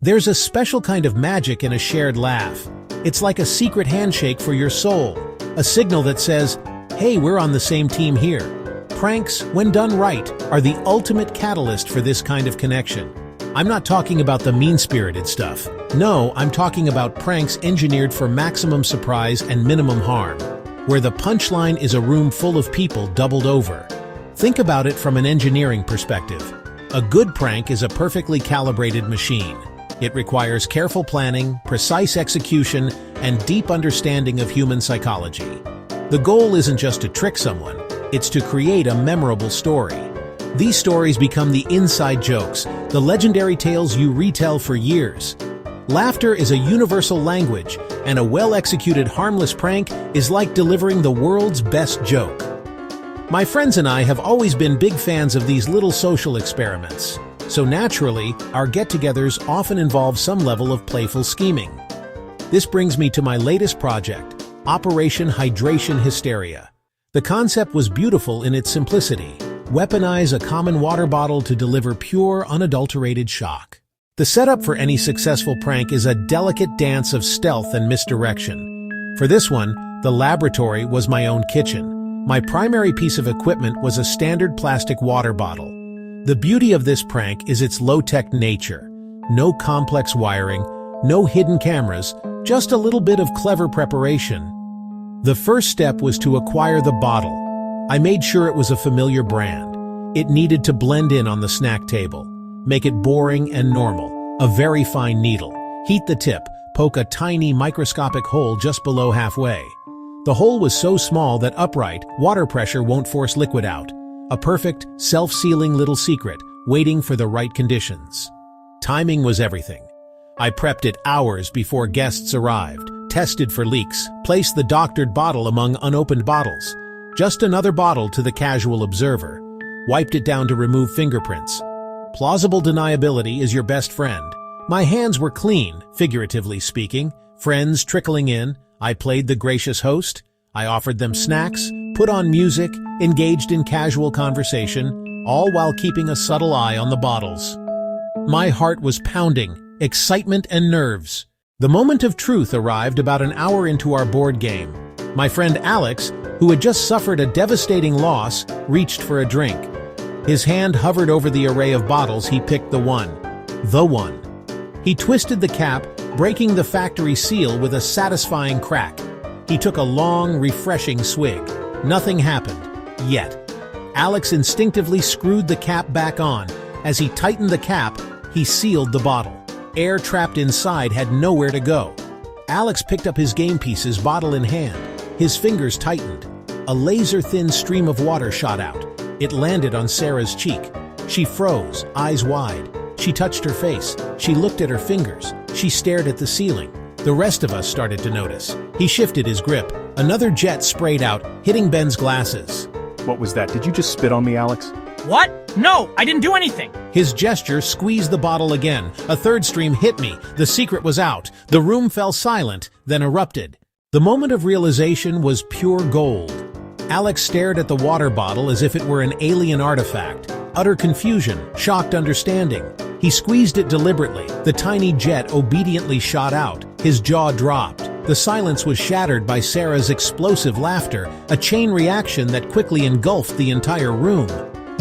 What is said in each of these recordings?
There's a special kind of magic in a shared laugh. It's like a secret handshake for your soul, a signal that says, hey, we're on the same team here. Pranks, when done right, are the ultimate catalyst for this kind of connection. I'm not talking about the mean-spirited stuff. No, I'm talking about pranks engineered for maximum surprise and minimum harm, where the punchline is a room full of people doubled over. Think about it from an engineering perspective. A good prank is a perfectly calibrated machine. It requires careful planning, precise execution, and deep understanding of human psychology. The goal isn't just to trick someone, it's to create a memorable story. These stories become the inside jokes, the legendary tales you retell for years. Laughter is a universal language, and a well-executed harmless prank is like delivering the world's best joke. My friends and I have always been big fans of these little social experiments. So naturally, our get-togethers often involve some level of playful scheming. This brings me to my latest project, Operation Hydration Hysteria. The concept was beautiful in its simplicity. Weaponize a common water bottle to deliver pure, unadulterated shock. The setup for any successful prank is a delicate dance of stealth and misdirection. For this one, the laboratory was my own kitchen. My primary piece of equipment was a standard plastic water bottle. The beauty of this prank is its low-tech nature. No complex wiring, no hidden cameras, just a little bit of clever preparation. The first step was to acquire the bottle. I made sure it was a familiar brand. It needed to blend in on the snack table. Make it boring and normal. A very fine needle. Heat the tip, poke a tiny microscopic hole just below halfway. The hole was so small that upright, water pressure won't force liquid out. A perfect, self-sealing little secret, waiting for the right conditions. Timing was everything. I prepped it hours before guests arrived, tested for leaks, placed the doctored bottle among unopened bottles. Just another bottle to the casual observer. Wiped it down to remove fingerprints. Plausible deniability is your best friend. My hands were clean, figuratively speaking. Friends trickling in. I played the gracious host. I offered them snacks, put on music, engaged in casual conversation, all while keeping a subtle eye on the bottles. My heart was pounding, excitement and nerves. The moment of truth arrived about an hour into our board game. My friend Alex, who had just suffered a devastating loss, reached for a drink. His hand hovered over the array of bottles. He picked the one. The one. He twisted the cap, breaking the factory seal with a satisfying crack. He took a long, refreshing swig. Nothing happened. Yet. Alex instinctively screwed the cap back on. As he tightened the cap, he sealed the bottle. Air trapped inside had nowhere to go. Alex picked up his game pieces, bottle in hand. His fingers tightened. A laser-thin stream of water shot out. It landed on Sarah's cheek. She froze, eyes wide. She touched her face. She looked at her fingers. She stared at the ceiling. The rest of us started to notice. He shifted his grip. Another jet sprayed out, hitting Ben's glasses. What was that? Did you just spit on me, Alex? What? No, I didn't do anything. His gesture squeezed the bottle again. A third stream hit me. The secret was out. The room fell silent, then erupted. The moment of realization was pure gold. Alex stared at the water bottle as if it were an alien artifact. Utter confusion, shocked understanding. He squeezed it deliberately. The tiny jet obediently shot out. His jaw dropped. The silence was shattered by Sarah's explosive laughter, a chain reaction that quickly engulfed the entire room.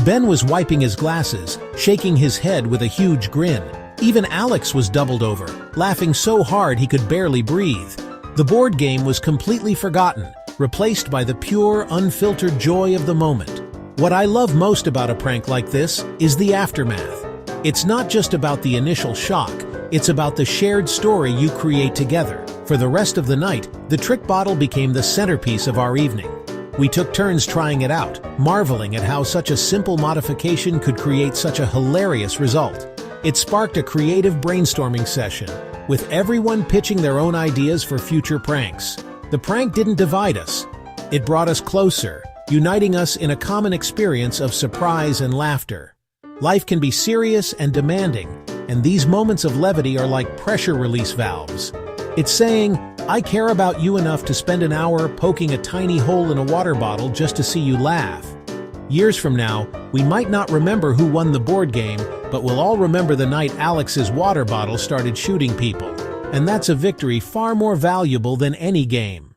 Ben was wiping his glasses, shaking his head with a huge grin. Even Alex was doubled over, laughing so hard he could barely breathe. The board game was completely forgotten, replaced by the pure, unfiltered joy of the moment. What I love most about a prank like this is the aftermath. It's not just about the initial shock, it's about the shared story you create together. For the rest of the night, the trick bottle became the centerpiece of our evening. We took turns trying it out, marveling at how such a simple modification could create such a hilarious result. It sparked a creative brainstorming session, with everyone pitching their own ideas for future pranks. The prank didn't divide us. It brought us closer, uniting us in a common experience of surprise and laughter. Life can be serious and demanding, and these moments of levity are like pressure release valves. It's saying, I care about you enough to spend an hour poking a tiny hole in a water bottle just to see you laugh. Years from now, we might not remember who won the board game, but we'll all remember the night Alex's water bottle started shooting people. And that's a victory far more valuable than any game.